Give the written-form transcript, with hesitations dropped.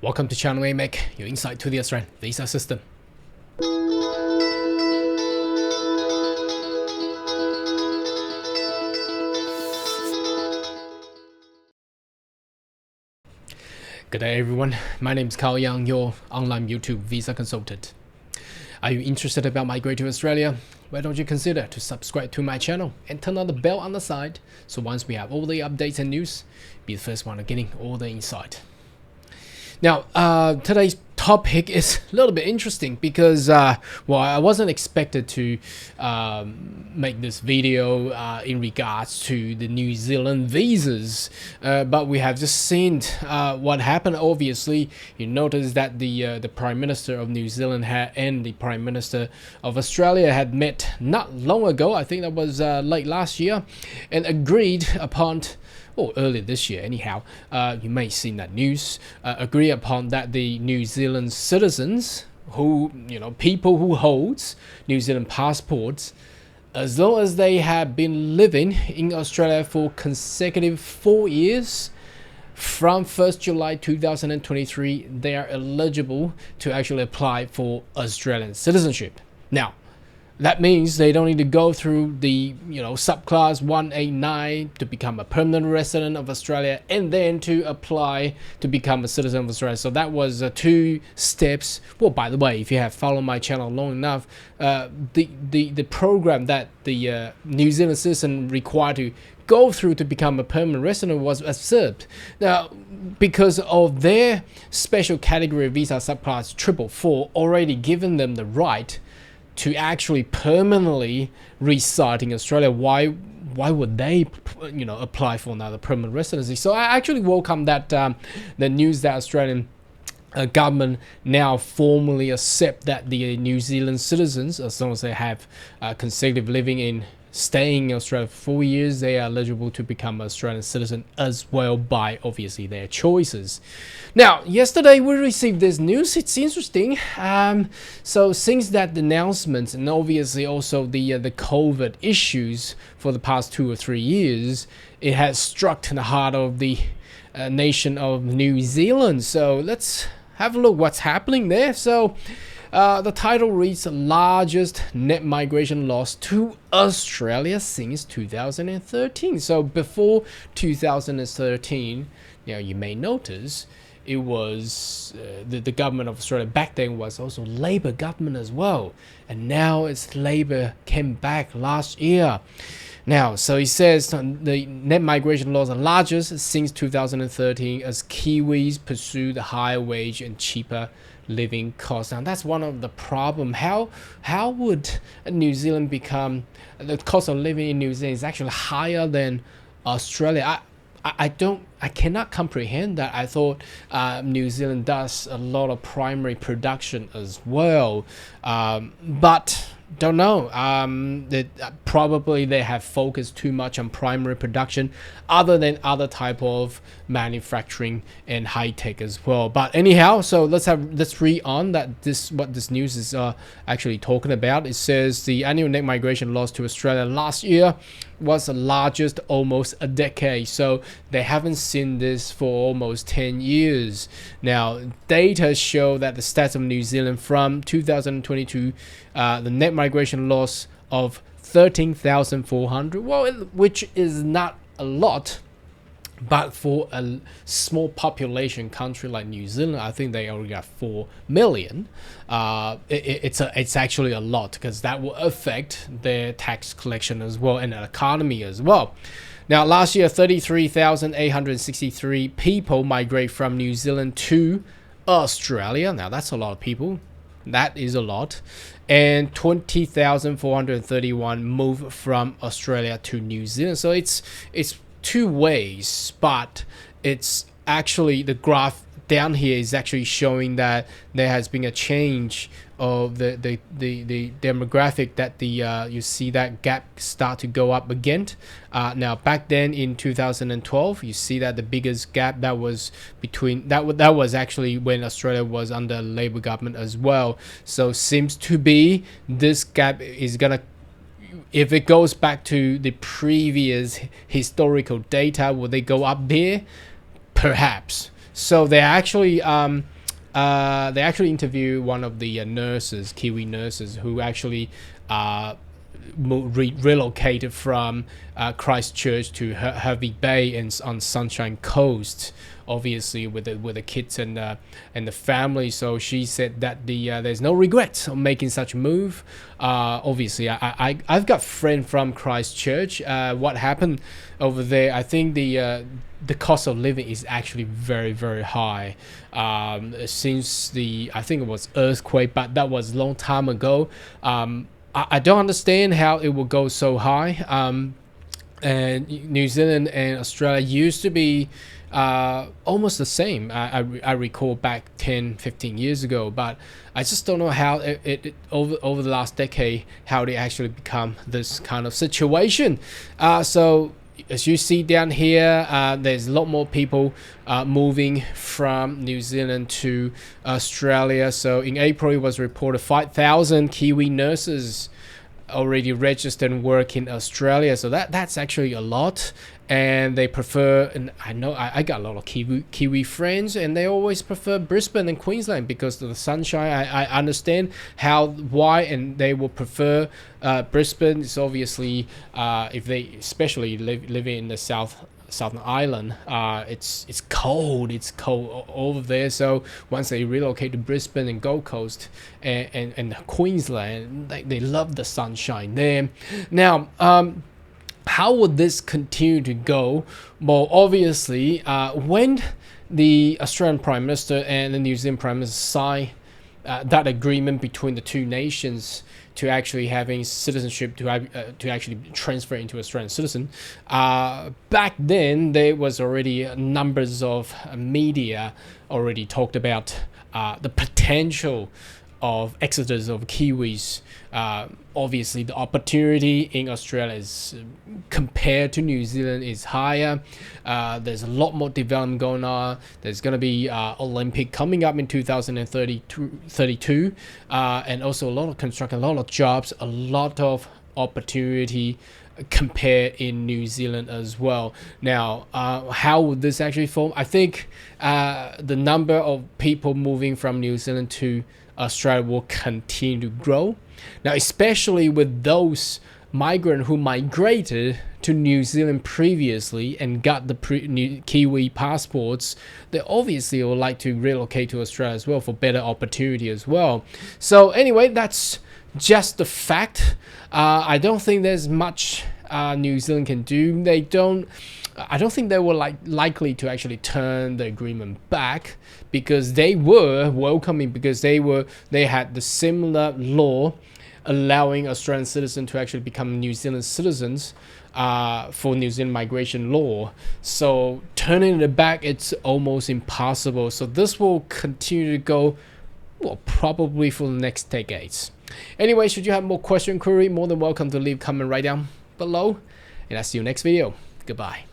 Welcome to Channel AMEC, your insight to the Australian visa system. Good day everyone, my name is Carl Young, your online YouTube visa consultant. Are you interested about migrating to Australia? Why don't you consider to subscribe to my channel and turn on the bell on the side, so once we have all the updates and news, be the first one getting all the insight. Now, today's topic is a little bit interesting because, well, I wasn't expected to make this video in regards to the New Zealand visas, but we have just seen what happened. Obviously, you notice that the Prime Minister of New Zealand and the Prime Minister of Australia had met not long ago. I think that was late last year, and agreed upon, or earlier this year anyhow, you may have seen that news, agree upon that the New Zealand citizens who, people who holds New Zealand passports, as long as they have been living in Australia for consecutive 4 years, from 1st July 2023, they are eligible to actually apply for Australian citizenship. Now, that means they don't need to go through the subclass 189 to become a permanent resident of Australia and then to apply to become a citizen of Australia. So that was 2 steps. Well, by the way, if you have followed my channel long enough, the program that the New Zealand citizen required to go through to become a permanent resident was observed. Now, because of their special category visa subclass 444 already given them the right to actually permanently reside in Australia, why would they apply for another permanent residency? So I actually welcome that the news that Australian government now formally accept that the New Zealand citizens, as long as they have consecutive living in staying in Australia for 4 years, they are eligible to become an Australian citizen as well by obviously their choices. Now, yesterday we received this news. It's interesting. So since that announcement, and obviously also the COVID issues for the past 2 or 3 years, it has struck the heart of the nation of New Zealand. So let's have a look what's happening there. So the title reads, largest net migration loss to Australia since 2013. So before 2013, you may notice it was the government of Australia back then was also Labor government as well. And now it's Labor came back last year. Now, so it says the net migration loss are largest since 2013 as Kiwis pursue the higher wage and cheaper living costs. Now that's one of the problem. How would New Zealand become, the cost of living in New Zealand is actually higher than Australia? I cannot comprehend that. I thought New Zealand does a lot of primary production as well, but don't know. Probably they have focused too much on primary production other than other type of manufacturing and high tech as well. But anyhow, so let's read on that what this news is actually talking about. It says the annual net migration loss to Australia last year was the largest almost a decade. So they haven't seen this for almost 10 years. Now, data show that the stats of New Zealand from 2022, the net migration loss of 13,400, well, which is not a lot, but for a small population country like New Zealand, I think they already got 4 million. It's actually a lot because that will affect their tax collection as well and the economy as well. Now, last year, 33,863 people migrate from New Zealand to Australia. Now, that's a lot of people. That is a lot. And 20,431 move from Australia to New Zealand. So it's 2 ways, but it's actually the graph down here is actually showing that there has been a change of the demographic, that you see that gap start to go up again. Now back then in 2012, you see that the biggest gap that was between that was actually when Australia was under Labor government as well. So seems to be this gap is gonna, if it goes back to the previous historical data, will they go up there? Perhaps. So they actually interview one of the nurses, Kiwi nurses, who actually relocated from Christchurch to Hervey Bay and on Sunshine Coast, obviously with the kids and the family. So she said that there's no regrets of making such a move. Obviously, I've got friend from Christchurch. What happened over there? I think the cost of living is actually very, very high. Since I think it was earthquake, but that was a long time ago. I don't understand how it will go so high. And New Zealand and Australia used to be almost the same. I recall back 10-15 years ago, but I just don't know how it over the last decade, how they actually become this kind of situation. So as you see down here, there's a lot more people moving from New Zealand to Australia. So in April, it was reported 5,000 Kiwi nurses already registered and work in Australia. So that's actually a lot. And they prefer, and I know I got a lot of Kiwi friends, and they always prefer Brisbane and Queensland because of the sunshine. I understand why, and they will prefer Brisbane. It's obviously if they especially living in the Southern Island, it's cold. It's cold over there. So once they relocate to Brisbane and Gold Coast and Queensland, they love the sunshine there. Now, how would this continue to go? Well, obviously, when the Australian Prime Minister and the New Zealand Prime Minister sign that agreement between the two nations to actually having citizenship to actually transfer into Australian citizen, back then there was already numbers of media already talked about the potential of exodus of Kiwis. Obviously, the opportunity in Australia is compared to New Zealand is higher. There's a lot more development going on. There's going to be Olympic coming up in 2032, and also a lot of construction, a lot of jobs, a lot of opportunity compared in New Zealand as well. Now, how would this actually form? I think the number of people moving from New Zealand to Australia will continue to grow. Now, especially with those migrants who migrated to New Zealand previously and got the Kiwi passports, they obviously would like to relocate to Australia as well for better opportunity as well. So anyway, that's just the fact. I don't think there's much New Zealand can do. I don't think they were likely to actually turn the agreement back, because they were welcoming, because they had the similar law allowing Australian citizens to actually become New Zealand citizens for New Zealand migration law. So turning it back, it's almost impossible. So this will continue to go, well, probably for the next decades. Anyway, should you have more question, query, more than welcome to leave comment right down below, and I'll see you next video. Goodbye.